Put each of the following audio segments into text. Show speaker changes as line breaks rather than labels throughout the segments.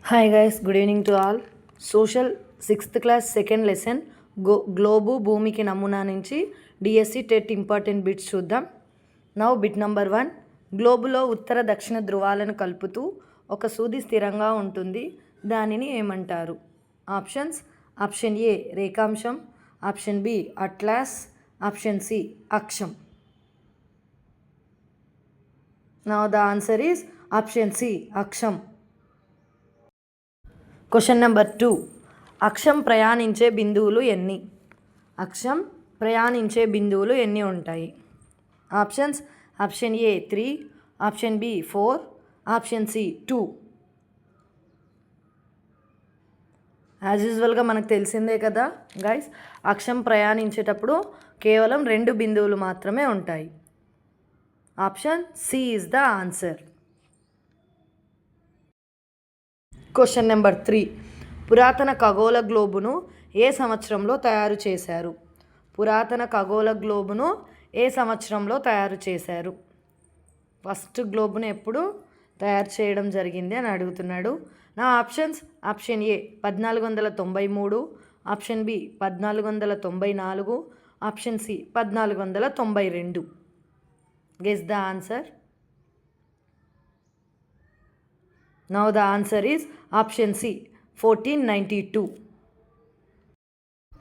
Hi guys, good evening to all. Social 6th class second lesson globe భూమికి నమూనా నుంచి DSC TET important bits చూద్దాం. Now bit number 1. గ్లోబులో ఉత్తర దక్షిణ ధృవాలను కలుపుతూ ఒక సూది స్థిరంగా ఉంటుంది. దానిని ఏమంటారు? ఆప్షన్స్: ఆప్షన్ ఏ రేఖాంశం, option B atlas, option C అక్షం. Now the answer is option C అక్షం. Question number 2. అక్షం ప్రయాణించే బిందువులు ఎన్ని? అక్షం ప్రయాణించే బిందువులు ఎన్ని ఉంటాయి? Options: option A 3, option B 4, option C 2. As యూజువల్గా మనకు తెలిసిందే కదా గైస్, అక్షం ప్రయాణించేటప్పుడు కేవలం 2 బిందువులు మాత్రమే ఉంటాయి. Option C is the answer. Question number 3. పురాతన ఖగోళ గ్లోబును ఏ సంవత్సరంలో తయారు చేశారు? పురాతన ఖగోళ గ్లోబును ఏ సంవత్సరంలో తయారు చేశారు? ఫస్ట్ గ్లోబును ఎప్పుడు తయారు చేయడం జరిగింది అని అడుగుతున్నాడు. నా ఆప్షన్స్: option A 1493, option B 1494, option C 1492. Guess the answer. Now the answer is option C, 1492.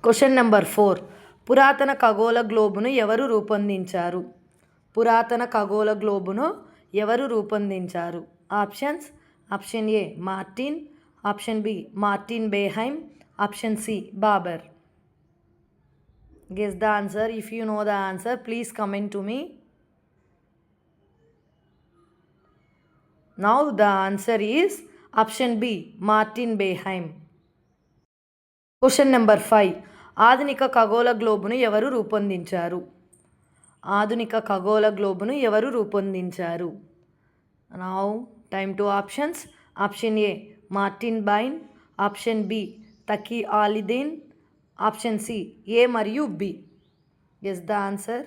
Question number 4. పురాతన ఖగోళ గ్లోబును ఎవరు రూపొందించారు? పురాతన ఖగోళ గ్లోబును ఎవరు రూపొందించారు? Options: option A Martin, option B Martin Behaim, option C Babur. Guess the answer. If you know the answer please comment to me. Now the answer is option B, Martin Behaim. Question number 5. ఆధునిక ఖగోళ గ్లోబును ఎవరు రూపొందించారు? ఆధునిక ఖగోళ గ్లోబును ఎవరు రూపొందించారు? Now time to options. Option A Martin Behaim, option B Taqi al Din, option C A మరియు బి. Guess the answer.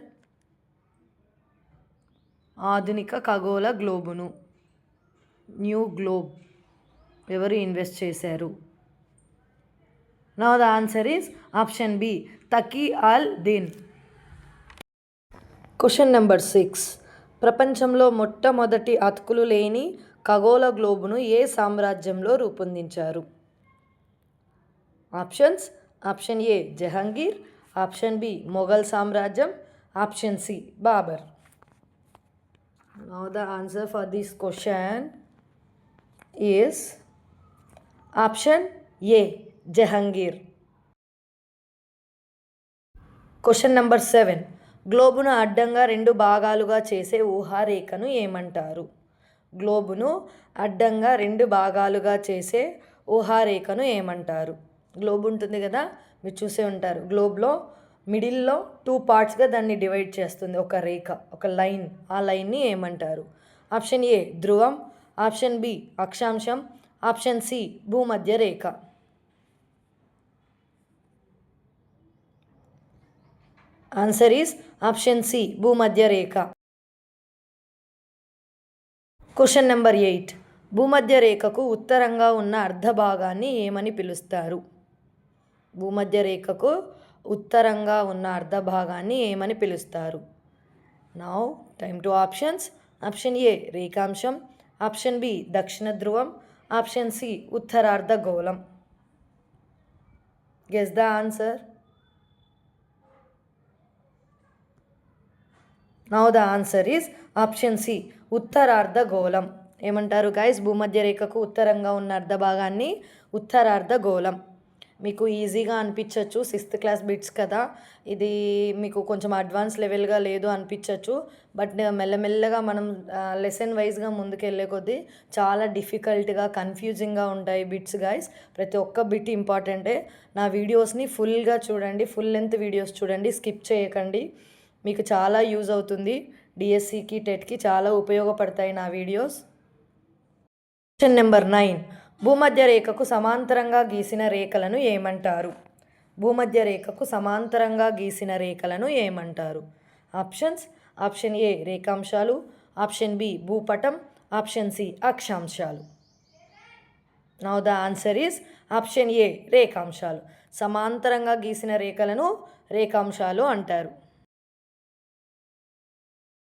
ఆధునిక ఖగోళ గ్లోబును, న్యూ గ్లోబ్ ఎవరు ఇన్వెస్ట్ చేశారు? Now the answer is option B Taqi al Din. Question number 6. ప్రపంచంలో మొట్టమొదటి అతుకులు లేని ఖగోళ గ్లోబును ఏ సామ్రాజ్యంలో రూపొందించారు? Options: option A Jahangir, option B Mughal సామ్రాజ్యం, option C Babur. Now the answer for this question is option A, Jahangir. Question number 7. గ్లోబును అడ్డంగా 2 భాగాలుగా చేసే ఊహారేఖను ఏమంటారు? గ్లోబును అడ్డంగా 2 భాగాలుగా చేసే ఊహారేఖను ఏమంటారు? గ్లోబ్ ఉంటుంది కదా, మీరు చూసే ఉంటారు. గ్లోబ్లో మిడిల్లో 2 పార్ట్స్గా దాన్ని డివైడ్ చేస్తుంది ఒక రేఖ, ఒక లైన్. ఆ లైన్ని ఏమంటారు? ఆప్షన్ ఏ ధ్రువం, ఆప్షన్ బి అక్షాంశం, ఆప్షన్ సి భూమధ్య రేఖ. ఆన్సర్ ఈస్ ఆప్షన్ సి భూమధ్య రేఖ. Question number 8. భూమధ్య రేఖకు ఉత్తరంగా ఉన్న అర్ధ భాగాన్ని ఏమని పిలుస్తారు? భూమధ్య రేఖకు ఉత్తరంగా ఉన్న అర్ధ భాగాన్ని ఏమని పిలుస్తారు? Now time to options. Option A రేఖాంశం, ఆప్షన్ బి దక్షిణ ధ్రువం, ఆప్షన్ సి ఉత్తరార్ధగోళం. Guess the answer. Now the answer is option C ఉత్తరార్ధగోళం. ఏమంటారు గైస్? భూమధ్య రేఖకు ఉత్తరంగా ఉన్న అర్ధ భాగాన్ని ఉత్తరార్ధగోళం. మీకు ఈజీగా అనిపించవచ్చు, 6th క్లాస్ బిట్స్ కదా, ఇది మీకు కొంచెం అడ్వాన్స్ లెవెల్గా లేదు అనిపించవచ్చు. బట్ మెల్లమెల్లగా మనం లెసన్ వైజ్గా ముందుకెళ్ళే కొద్దీ చాలా డిఫికల్ట్గా, కన్ఫ్యూజింగ్గా ఉంటాయి బిట్స్ గైస్. ప్రతి ఒక్క బిట్ ఇంపార్టెంటే. నా వీడియోస్ని ఫుల్గా చూడండి, ఫుల్ లెంత్ వీడియోస్ చూడండి, స్కిప్ చేయకండి. మీకు చాలా యూజ్ అవుతుంది. డిఎస్సికి టెట్కి చాలా ఉపయోగపడతాయి నా వీడియోస్. Question number 9. భూమధ్య రేఖకు సమాంతరంగా గీసిన రేఖలను ఏమంటారు? భూమధ్య రేఖకు సమాంతరంగా గీసిన రేఖలను ఏమంటారు? ఆప్షన్స్: ఆప్షన్ ఏ రేఖాంశాలు, ఆప్షన్ బి భూపటం, ఆప్షన్ సి అక్షాంశాలు. Now the answer is option A రేఖాంశాలు. సమాంతరంగా గీసిన రేఖలను రేఖాంశాలు అంటారు.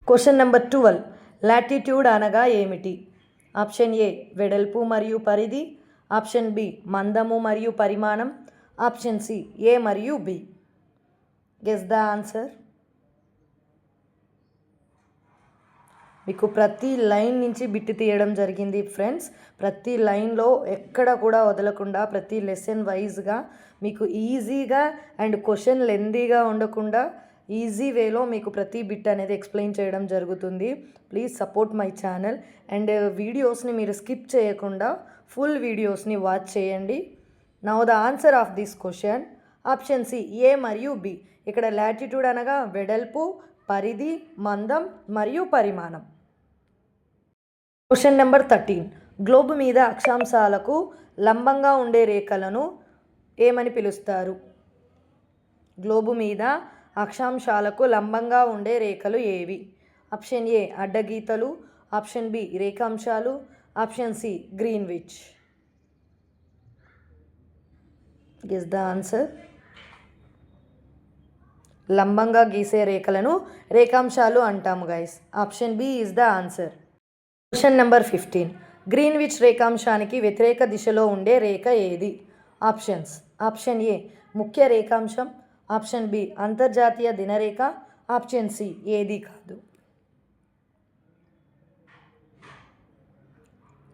Question number 12. లాటిట్యూడ్ అనగా ఏమిటి? ఆప్షన్ ఏ వెడల్పు మరియు పరిధి, ఆప్షన్ బి మందము మరియు పరిమాణం, ఆప్షన్ సి ఏ మరియు బి. Guess the answer. మీకు ప్రతి లైన్ నుంచి బిట్ తీయడం జరిగింది ఫ్రెండ్స్. ప్రతి లైన్లో ఎక్కడ కూడా వదలకుండా ప్రతి లెసన్ వైజ్గా మీకు ఈజీగా అండ్ క్వశ్చన్ లెందీగా ఉండకుండా ఈజీ వేలో మీకు ప్రతి బిట్ అనేది ఎక్స్ప్లెయిన్ చేయడం జరుగుతుంది. Please support my channel and వీడియోస్ని మీరు స్కిప్ చేయకుండా ఫుల్ వీడియోస్ని వాచ్ చేయండి. Now the answer of this question option C A మరియు బి. ఇక్కడ లాటిట్యూడ్ అనగా వెడల్పు, పరిధి, మందం మరియు పరిమాణం. Question number 13. గ్లోబ్ మీద అక్షాంశాలకు లంబంగా ఉండే రేఖలను ఏమని పిలుస్తారు? గ్లోబు మీద అక్షాంశాలకు లంబంగా ఉండే రేఖలు ఏవి? ఆప్షన్ ఏ అడ్డగీతలు, ఆప్షన్ బి రేఖాంశాలు, option C Greenwich. Guess the answer. లంబంగా గీసే రేఖలను రేఖాంశాలు అంటాము guys. Option B is the answer. Question number 15. Greenwich రేఖాంశానికి వ్యతిరేక దిశలో ఉండే రేఖ ఏది? ఆప్షన్స్. ఆప్షన్ ఏ ముఖ్య రేఖాంశం, ఆప్షన్ బి అంతర్జాతీయ దినరేఖ, ఆప్షన్ సి ఏది కాదు.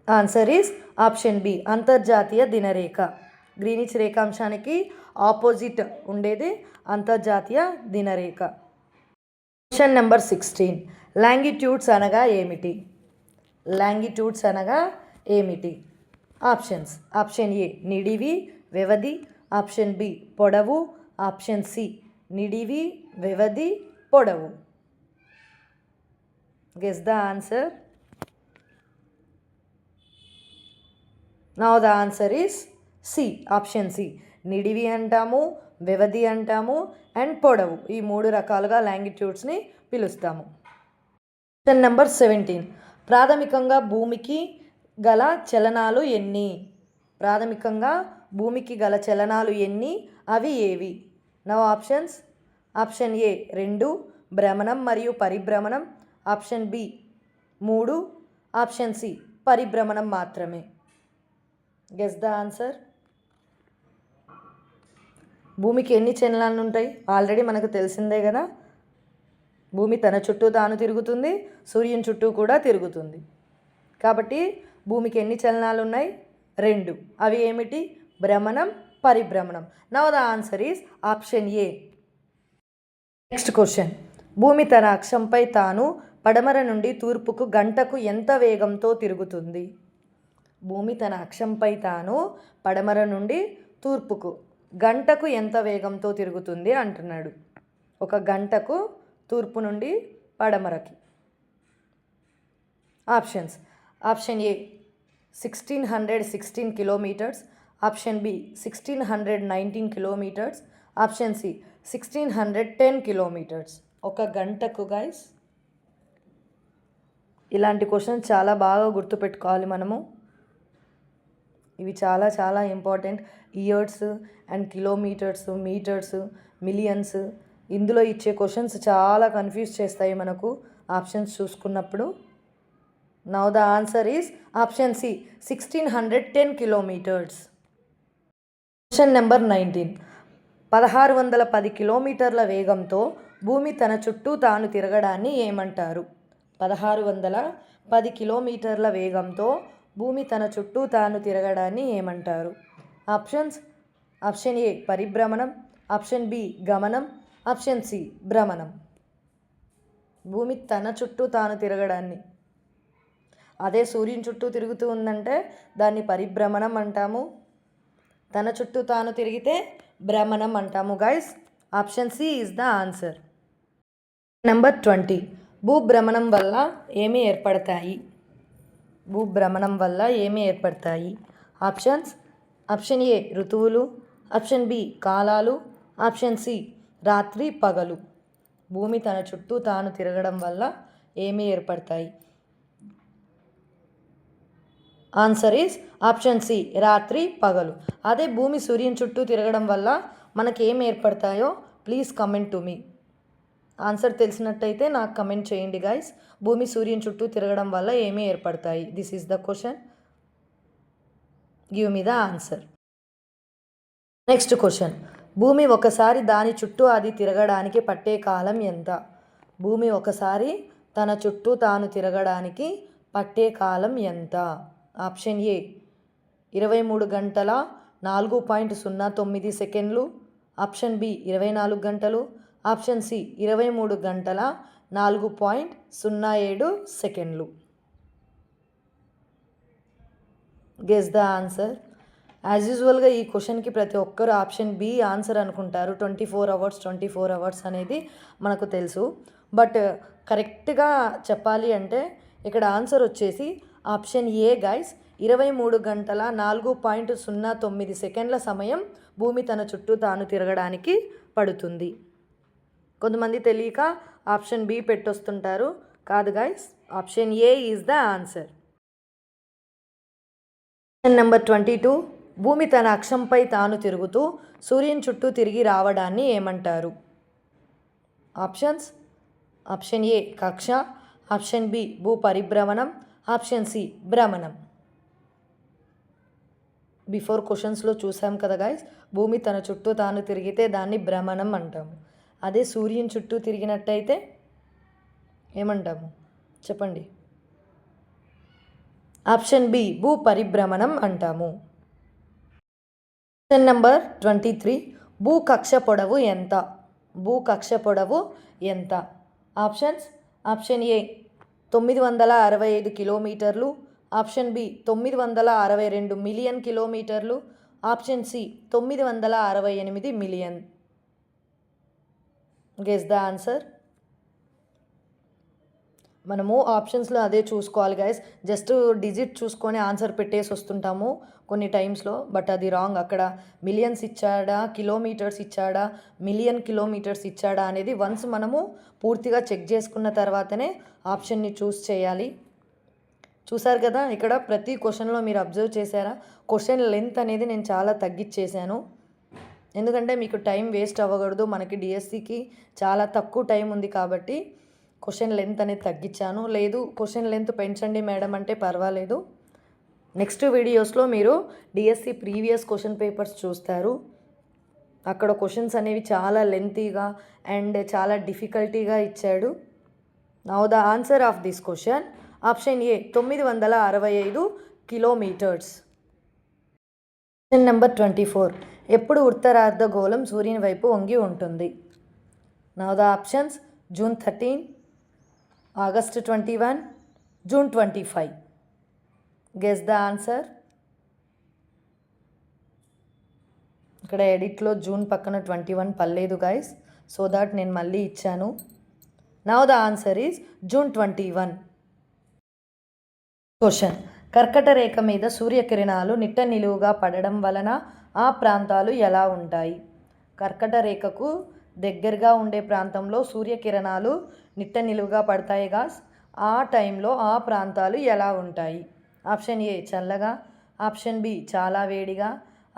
ఆన్సర్ ఈస్ ఆప్షన్ బి అంతర్జాతీయ దినరేఖ. గ్రీనిచ్ రేఖాంశానికి ఆపోజిట్ ఉండేది అంతర్జాతీయ దినరేఖ. Question number 16. లాంగిట్యూడ్స్ అనగా ఏమిటి? లాంగిట్యూడ్స్ అనగా ఏమిటి? ఆప్షన్స్. ఆప్షన్ ఏ నిడివి, వ్యవధి, ఆప్షన్ బి పొడవు, ఆప్షన్ సి నిడివి, వ్యవధి, పొడవు. Guess the answer. Now the answer is C, option C. నిడివి అంటాము, వ్యవధి అంటాము అండ్ పొడవు, ఈ 3 రకాలుగా లాంగిట్యూడ్స్ని పిలుస్తాము. Question number 17. ప్రాథమికంగా భూమికి గల చలనాలు ఎన్ని? ప్రాథమికంగా భూమికి గల చలనాలు ఎన్ని? అవి ఏవి? Now options. ఆప్షన్ ఏ 2, భ్రమణం మరియు పరిభ్రమణం, ఆప్షన్ బి 3, ఆప్షన్ సి పరిభ్రమణం మాత్రమే. Guess the answer. భూమికి ఎన్ని చలనాలు ఉంటాయి? ఆల్రెడీ మనకు తెలిసిందే కదా. భూమి తన చుట్టూ తాను తిరుగుతుంది, సూర్యుని చుట్టూ కూడా తిరుగుతుంది. కాబట్టి భూమికి ఎన్ని చలనాలు ఉన్నాయి? 2. అవి ఏమిటి? భ్రమణం, పరిభ్రమణం. Now the answer is option A. Next question. భూమి తన అక్షంపై తాను పడమర నుండి తూర్పుకు గంటకు ఎంత వేగంతో తిరుగుతుంది? భూమి తన అక్షంపై తాను పడమర నుండి తూర్పుకు గంటకు ఎంత వేగంతో తిరుగుతుంది అంటున్నాడు. ఒక గంటకు తూర్పు నుండి పడమరకి. Options. Option A 1616 kilometres, option B 1619 kilometres, option C 1610 kilometres. ఒక గంటకు గైస్. ఇలాంటి క్వశ్చన్ చాలా బాగా గుర్తుపెట్టుకోవాలి మనము. ఇవి చాలా చాలా important. Years and kilometres, metres, millions, ఇందులో ఇచ్చే క్వశ్చన్స్ చాలా కన్ఫ్యూజ్ చేస్తాయి మనకు ఆప్షన్స్ చూసుకున్నప్పుడు. Now the answer is option C 1610 kilometres. Question number 19. 1610 కిలోమీటర్ల వేగంతో భూమి తన చుట్టూ తాను తిరగడాన్ని ఏమంటారు? 1610 కిలోమీటర్ల వేగంతో భూమి తన చుట్టూ తాను తిరగడాన్ని ఏమంటారు? ఆప్షన్స్. ఆప్షన్ ఏ పరిభ్రమణం, ఆప్షన్ బి గమనం, ఆప్షన్ సి భ్రమణం. భూమి తన చుట్టూ తాను తిరగడాన్ని, అదే సూర్యుని చుట్టూ తిరుగుతూ ఉందంటే దాన్ని పరిభ్రమణం అంటాము. తన చుట్టూ తాను తిరిగితే భ్రమణం అంటాము guys. Option C is the answer. Number 20. భూభ్రమణం వల్ల ఏమి ఏర్పడతాయి? భూభ్రమణం వల్ల ఏమి ఏర్పడతాయి? ఆప్షన్స్. ఆప్షన్ ఏ ఋతువులు, ఆప్షన్ బి కాలాలు, ఆప్షన్ సి రాత్రి పగలు. భూమి తన చుట్టూ తాను తిరగడం వల్ల ఏమి ఏర్పడతాయి? ఆన్సర్ ఈజ్ ఆప్షన్ సి రాత్రి పగలు. అదే భూమి సూర్యుని చుట్టూ తిరగడం వల్ల మనకి ఏం ఏర్పడతాయో please comment to me. Answer తెలిసినట్టయితే నాకు కమెంట్ చేయండి గైస్. భూమి సూర్యుని చుట్టూ తిరగడం వల్ల ఏమి ఏర్పడతాయి? This is the question. Give me the answer. Next question. భూమి ఒకసారి దాని చుట్టూ అది తిరగడానికి పట్టే కాలం ఎంత? భూమి ఒకసారి తన చుట్టూ తాను తిరగడానికి పట్టే కాలం ఎంత? ఆప్షన్ ఏ 23 గంటల 4.09 సెకండ్లు. ఆప్షన్ బి 24 గంటలు. ఆప్షన్ సి 23 గంటల 4.07 సెకండ్లు. Guess the answer. యాజ్ యూజువల్గా ఈ క్వశ్చన్కి ప్రతి ఒక్కరు ఆప్షన్ బి ఆన్సర్ అనుకుంటారు. 24 అవర్స్ అనేది మనకు తెలుసు. బట్ కరెక్ట్గా చెప్పాలి అంటే ఇక్కడ ఆన్సర్ వచ్చేసి ఆప్షన్ ఏ గైస్. 23 గంటల 4.09 సెకండ్ల సమయం భూమి తన చుట్టూ తాను తిరగడానికి పడుతుంది. కొంతమంది తెలియక ఆప్షన్ బి పెట్టొస్తుంటారు. కాదు guys, option A is the answer. Question number 22. భూమి తన అక్షంపై తాను తిరుగుతూ సూర్యుని చుట్టూ తిరిగి రావడాన్ని ఏమంటారు? ఆప్షన్స్. ఆప్షన్ ఏ కక్ష. ఆప్షన్ బి భూ పరిభ్రమణం. ఆప్షన్ సి భ్రమణం. బిఫోర్ క్వశ్చన్స్లో చూసాం కదా గైస్, భూమి తన చుట్టూ తాను తిరిగితే దాన్ని భ్రమణం అంటాము. అదే సూర్యుని చుట్టూ తిరిగినట్టయితే ఏమంటాము చెప్పండి? ఆప్షన్ బి భూ పరిభ్రమణం అంటాము. Question number 23. భూ కక్ష పొడవు ఎంత? భూ కక్ష పొడవు ఎంత? ఆప్షన్స్. ఆప్షన్ ఏ 965 కిలోమీటర్లు. ఆప్షన్ బి 962 మిలియన్ కిలోమీటర్లు. Option C 968 million. Guess the answer. మనము ఆప్షన్స్లో అదే చూసుకోవాలి గైస్. జస్ట్ డిజిట్ చూసుకొని ఆన్సర్ పెట్టేసి వస్తుంటాము కొన్ని టైమ్స్లో, బట్ అది రాంగ్. అక్కడ మిలియన్స్ ఇచ్చాడా, కిలోమీటర్స్ ఇచ్చాడా, మిలియన్ కిలోమీటర్స్ ఇచ్చాడా అనేది వన్స్ మనము పూర్తిగా చెక్ చేసుకున్న తర్వాతనే ఆప్షన్ని చూస్ చేయాలి. చూసారు కదా, ఇక్కడ ప్రతి క్వశ్చన్లో మీరు అబ్జర్వ్ చేశారా? క్వశ్చన్ లెంత్ అనేది నేను చాలా తగ్గించేశాను. ఎందుకంటే మీకు టైం వేస్ట్ అవ్వకూడదు. మనకి డిఎస్సికి చాలా తక్కువ టైం ఉంది కాబట్టి క్వశ్చన్ లెంత్ అనేది తగ్గించాను. లేదు క్వశ్చన్ లెంత్ పెంచండి మేడం అంటే పర్వాలేదు. నెక్స్ట్ వీడియోస్లో మీరు డిఎస్సి ప్రీవియస్ క్వశ్చన్ పేపర్స్ చూస్తారు. అక్కడ క్వశ్చన్స్ అనేవి చాలా లెంతీగా అండ్ చాలా డిఫికల్టీగా ఇచ్చాడు. Now the answer of this question option A 965 kilometres. Question number 24. ఎప్పుడు ఉత్తరార్ధగోళం సూర్యుని వైపు వంగి ఉంటుంది? Now the options. June 13, August 21, June 25. Guess the answer. ఇక్కడ ఎడిట్లో జూన్ పక్కన 21 పర్లేదు గైస్, సో దాట్ నేను మళ్ళీ ఇచ్చాను. Now the answer is June 21. Question. కర్కట రేఖ మీద సూర్యకిరణాలు నిట్ట నిలువుగా పడడం వలన ఆ ప్రాంతాలు ఎలా ఉంటాయి? కర్కట రేఖకు దగ్గరగా ఉండే ప్రాంతంలో సూర్యకిరణాలు నిట్ట నిలువుగా పడతాయి గాస్. ఆ టైంలో ఆ ప్రాంతాలు ఎలా ఉంటాయి? ఆప్షన్ ఏ చల్లగా. ఆప్షన్ బి చాలా వేడిగా.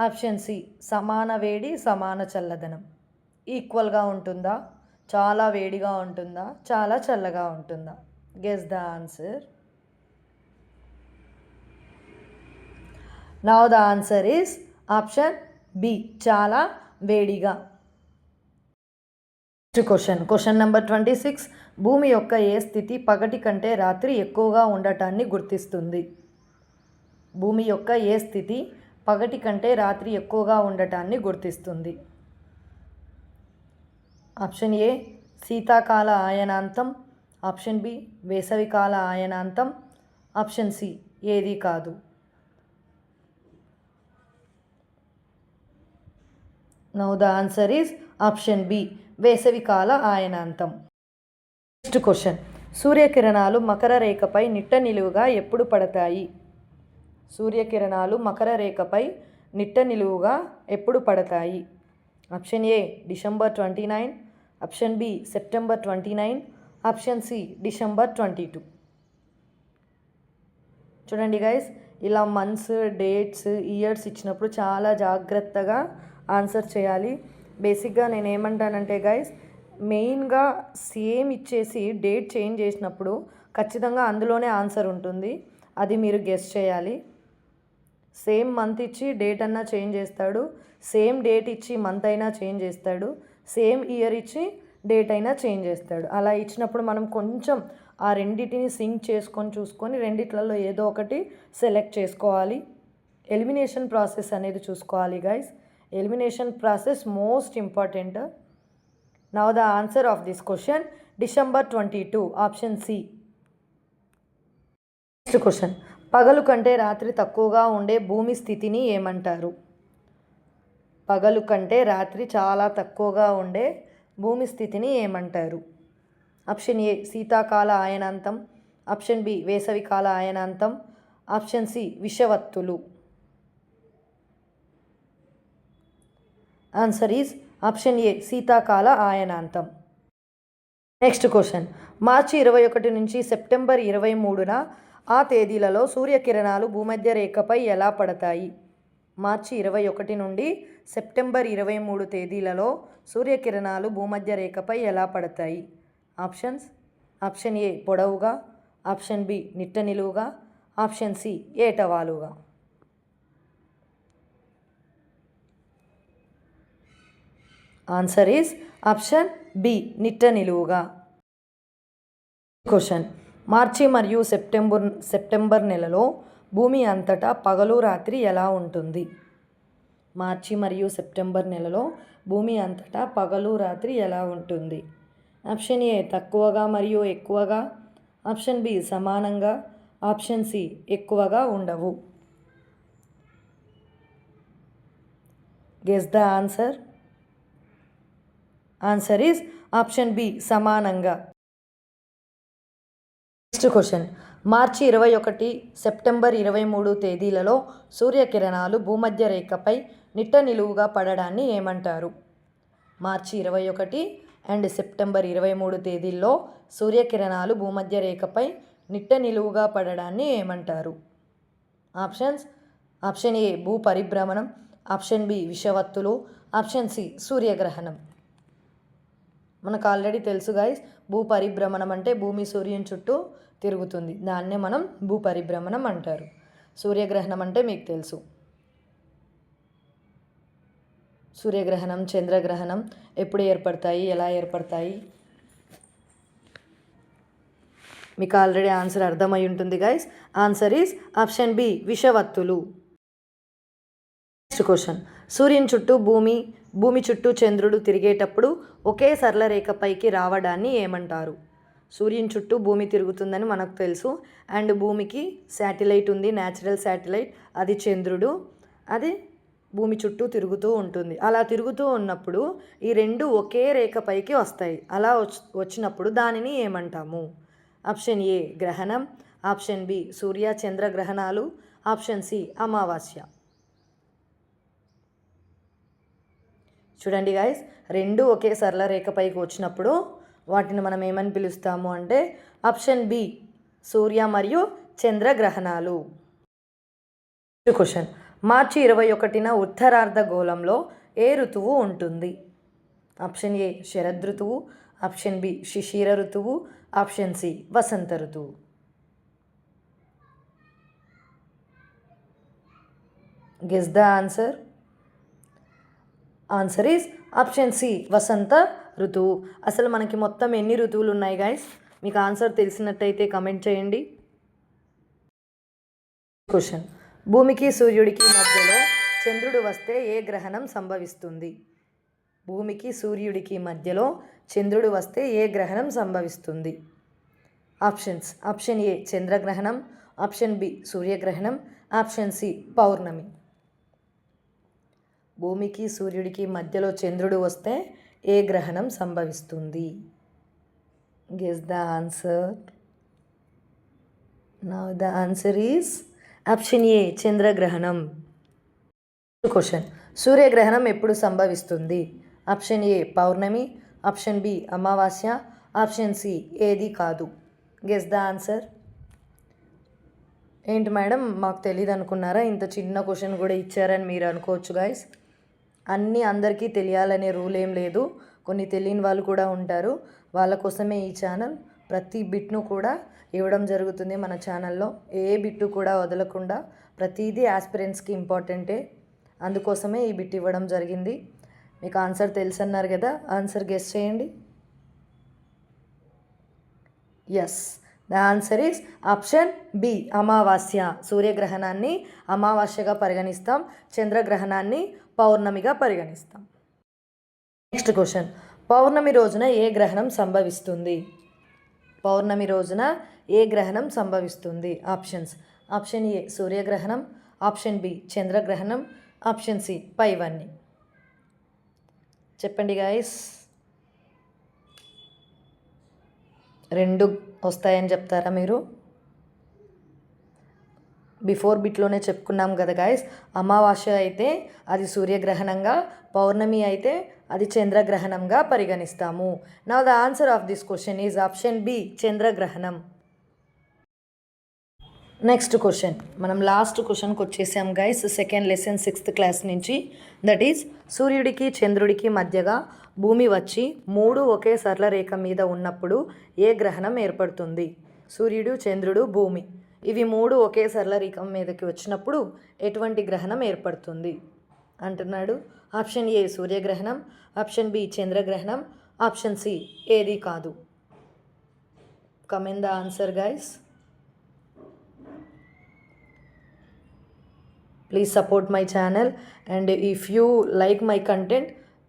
ఆప్షన్ సి సమాన వేడి సమాన చల్లదనం. ఈక్వల్గా ఉంటుందా, చాలా వేడిగా ఉంటుందా, చాలా చల్లగా ఉంటుందా? Guess the answer. Now the answer is option B చాలా వేడిగా. Question number 26. భూమి యొక్క ఏ స్థితి పగటి కంటే రాత్రి ఎక్కువగా ఉండటాన్ని గుర్తిస్తుంది? భూమి యొక్క ఏ స్థితి పగటి కంటే రాత్రి ఎక్కువగా ఉండటాన్ని గుర్తిస్తుంది? ఆప్షన్ ఏ శీతాకాల ఆయనాంతం. ఆప్షన్ బి వేసవికాల ఆయనాంతం. ఆప్షన్ సి ఏది కాదు. Now the answer is option B వేసవికాల ఆయనాంతం. Next question. సూర్యకిరణాలు మకర రేఖపై నిట్ట నిలువుగా ఎప్పుడు పడతాయి? సూర్యకిరణాలు మకర రేఖపై నిట్ట నిలువుగా ఎప్పుడు పడతాయి? Option A December 29. Option B September 29. Option C December 22. చూడండి గైస్, ఇలా మంత్స్, డేట్స్, ఇయర్స్ ఇచ్చినప్పుడు చాలా జాగ్రత్తగా ఆన్సర్ చేయాలి. బేసిక్గా నేను ఏమంటానంటే గైస్, మెయిన్గా సేమ్ ఇచ్చేసి డేట్ చేంజ్ చేసినప్పుడు ఖచ్చితంగా అందులోనే ఆన్సర్ ఉంటుంది. అది మీరు గెస్ చేయాలి. సేమ్ మంత్ ఇచ్చి డేట్ అన్నా చేంజ్ చేస్తాడు, సేమ్ డేట్ ఇచ్చి మంత్ అయినా చేంజ్ చేస్తాడు, సేమ్ ఇయర్ ఇచ్చి డేట్ అయినా చేంజ్ చేస్తాడు. అలా ఇచ్చినప్పుడు మనం కొంచెం ఆ రెండింటిని సింక్ చేసుకొని చూసుకొని రెండిట్లలో ఏదో ఒకటి సెలెక్ట్ చేసుకోవాలి. ఎలిమినేషన్ ప్రాసెస్ అనేది చూసుకోవాలి guys. Elimination process most important. Now the answer of this question December 22, option C. Next question, పగలు కంటే రాత్రి తక్కువగా ఉండే భూమి స్థితిని ఏమంటారు? పగలు కంటే రాత్రి చాలా తక్కువగా ఉండే భూమి స్థితిని ఏమంటారు? ఆప్షన్ ఏ శీతాకాల అయనాంతం, ఆప్షన్ బి వేసవికాల అయనాంతం, ఆప్షన్ సి విషవత్తులు. ఆన్సర్ ఈజ్ ఆప్షన్ ఏ శీతాకాల అయనాంతం. నెక్స్ట్ క్వశ్చన్, మార్చి 21 నుంచి సెప్టెంబర్ 23న ఆ తేదీలలో సూర్యకిరణాలు భూమధ్య రేఖపై ఎలా పడతాయి? మార్చి 21 నుండి సెప్టెంబర్ 23 తేదీలలో సూర్యకిరణాలు భూమధ్య రేఖపై ఎలా పడతాయి? ఆప్షన్స్, ఆప్షన్ ఏ పొడవుగా, ఆప్షన్ బి నిట్ట నిలువుగా, ఆప్షన్ సి ఏటవాలుగా. ఆన్సర్ ఈజ్ ఆప్షన్ బి నిట్ట నిలువుగా. క్వశ్చన్, మార్చి మరియు సెప్టెంబర్ నెలలో భూమి అంతటా పగలు రాత్రి ఎలా ఉంటుంది? మార్చి మరియు సెప్టెంబర్ నెలలో భూమి అంతటా పగలు రాత్రి ఎలా ఉంటుంది? ఆప్షన్ ఏ తక్కువగా మరియు ఎక్కువగా, ఆప్షన్ బి సమానంగా, ఆప్షన్ సి ఎక్కువగా ఉండవు. Guess the answer. Answer is option B సమానంగా. నెక్స్ట్ క్వశ్చన్, మార్చి 21, సెప్టెంబర్ 23 తేదీలలో సూర్యకిరణాలు భూమధ్య రేఖపై నిట్ట నిలువుగా పడడాన్ని ఏమంటారు? మార్చి 21 అండ్ సెప్టెంబర్ 23 తేదీల్లో సూర్యకిరణాలు భూమధ్య రేఖపై నిట్ట నిలువుగా పడడాన్ని ఏమంటారు? ఆప్షన్స్, ఆప్షన్ ఏ భూ పరిభ్రమణం, ఆప్షన్ బి విషవత్తులు, ఆప్షన్ సి సూర్యగ్రహణం. మనకు ఆల్రెడీ తెలుసు గైస్, భూ పరిభ్రమణం అంటే భూమి సూర్యుని చుట్టూ తిరుగుతుంది, దాన్నే మనం భూ పరిభ్రమణం అంటారు. సూర్యగ్రహణం అంటే మీకు తెలుసు. సూర్యగ్రహణం, చంద్రగ్రహణం ఎప్పుడు ఏర్పడతాయి, ఎలా ఏర్పడతాయి, మీకు ఆల్రెడీ ఆన్సర్ అర్థమై ఉంటుంది guys. Answer is option B విషవత్తులు. నెక్స్ట్ క్వశ్చన్, సూర్యుని చుట్టూ భూమి చుట్టూ చంద్రుడు తిరిగేటప్పుడు ఒకే సరళ రేఖపైకి రావడాన్ని ఏమంటారు? సూర్యుని చుట్టూ భూమి తిరుగుతుందని మనకు తెలుసు, అండ్ భూమికి శాటిలైట్ ఉంది, న్యాచురల్ శాటిలైట్, అది చంద్రుడు. అది భూమి చుట్టూ తిరుగుతూ ఉంటుంది. అలా తిరుగుతూ ఉన్నప్పుడు ఈ రెండు ఒకే రేఖపైకి వస్తాయి. అలా వచ్చినప్పుడు దానిని ఏమంటాము? ఆప్షన్ ఏ గ్రహణం, ఆప్షన్ బి సూర్య చంద్ర గ్రహణాలు, ఆప్షన్ సి అమావాస్య. చూడండి గాయస్, రెండు ఒకే సరళ రేఖపైకి వచ్చినప్పుడు వాటిని మనం ఏమని పిలుస్తాము అంటే ఆప్షన్ బి సూర్య మరియు చంద్రగ్రహణాలు. క్వశ్చన్, మార్చి 21న ఉత్తరార్ధగోళంలో ఏ ఋతువు ఉంటుంది? ఆప్షన్ ఏ శరదృతువు, ఆప్షన్ బి శిశిర ఋతువు, ఆప్షన్ సి వసంత ఋతువు. Guess the answer. Answer is option C వసంత ఋతువు. అసలు మనకి మొత్తం ఎన్ని ఋతువులు ఉన్నాయి గైస్? మీకు ఆన్సర్ తెలిసినట్టయితే కమెంట్ చేయండి. క్వశ్చన్, భూమికి సూర్యుడికి మధ్యలో చంద్రుడు వస్తే ఏ గ్రహణం సంభవిస్తుంది? భూమికి సూర్యుడికి మధ్యలో చంద్రుడు వస్తే ఏ గ్రహణం సంభవిస్తుంది? ఆప్షన్స్, ఆప్షన్ ఏ చంద్రగ్రహణం, ఆప్షన్ బి సూర్యగ్రహణం, ఆప్షన్ సి పౌర్ణమి. భూమికి సూర్యుడికి మధ్యలో చంద్రుడు వస్తే ఏ గ్రహణం సంభవిస్తుంది? Guess the answer. Now the answer is option A చంద్రగ్రహణం. క్వశ్చన్, సూర్యగ్రహణం ఎప్పుడు సంభవిస్తుంది? ఆప్షన్ ఏ పౌర్ణమి, ఆప్షన్ బి అమావాస్య, ఆప్షన్ సి ఏది కాదు. Guess the answer. ఏంటి మేడం మాకు తెలియదు అనుకున్నారా? ఇంత చిన్న క్వశ్చన్ కూడా ఇచ్చారని మీరు అనుకోవచ్చు గాయస్. అన్నీ అందరికీ తెలియాలనే రూల్ ఏం లేదు. కొన్ని తెలియని వాళ్ళు కూడా ఉంటారు. వాళ్ళ కోసమే ఈ ఛానల్. ప్రతి బిట్ను కూడా ఇవ్వడం జరుగుతుంది మన ఛానల్లో. ఏ బిట్టు కూడా వదలకుండా ప్రతిదీ ఆస్పిరెంట్స్కి ఇంపార్టెంటే. అందుకోసమే ఈ బిట్ ఇవ్వడం జరిగింది. మీకు ఆన్సర్ తెలుసు అన్నారు కదా, ఆన్సర్ గెస్ చేయండి. Yes, the answer is option B, అమావాస్య. సూర్యగ్రహణాన్ని అమావాస్యగా పరిగణిస్తాం, చంద్రగ్రహణాన్ని పౌర్ణమిగా పరిగణిస్తాం. నెక్స్ట్ క్వశ్చన్, పౌర్ణమి రోజున ఏ గ్రహణం సంభవిస్తుంది? పౌర్ణమి రోజున ఏ గ్రహణం సంభవిస్తుంది? ఆప్షన్స్: ఆప్షన్ ఏ సూర్యగ్రహణం, ఆప్షన్ బి చంద్రగ్రహణం, ఆప్షన్ సి పైవన్నీ. చెప్పండి గాయస్. 2 వస్తాయని చెప్తారా మీరు? బిఫోర్ బిట్లోనే చెప్పుకున్నాం కదా గాయస్, అమావాస్య అయితే అది సూర్యగ్రహణంగా, పౌర్ణమి అయితే అది చంద్రగ్రహణంగా పరిగణిస్తాము. Now the answer of this question is option B, చంద్రగ్రహణం. నెక్స్ట్ క్వశ్చన్, మనం లాస్ట్ క్వశ్చన్కి వచ్చేసాం guys, second lesson 6th class నుంచి. దట్ ఈజ్, సూర్యుడికి చంద్రుడికి మధ్యగా భూమి వచ్చి 3 ఒకే సరళ రేఖ మీద ఉన్నప్పుడు ఏ గ్రహణం ఏర్పడుతుంది? సూర్యుడు, చంద్రుడు, భూమి ఇవి 3 ఒకే సరళ రేఖ మీదకి వచ్చినప్పుడు ఎటువంటి గ్రహణం ఏర్పడుతుంది అంటున్నాడు. ఆప్షన్ ఏ సూర్యగ్రహణం, ఆప్షన్ బి చంద్రగ్రహణం, ఆప్షన్ సి ఏది కాదు. Comment the answer guys. Please support my channel, and if you like my content,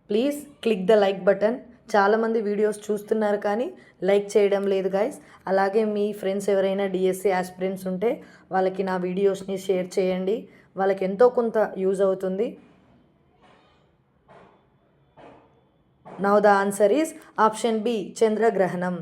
please click the like button. చాలామంది వీడియోస్ చూస్తున్నారు కానీ లైక్ చేయడం లేదు గైస్. అలాగే మీ ఫ్రెండ్స్ ఎవరైనా డిఎస్సి ఆస్పిరెంట్స్ ఉంటే వాళ్ళకి నా వీడియోస్ని షేర్ చేయండి, వాళ్ళకి ఎంతో కొంత యూజ్ అవుతుంది. Now the answer is option B, చంద్రగ్రహణం.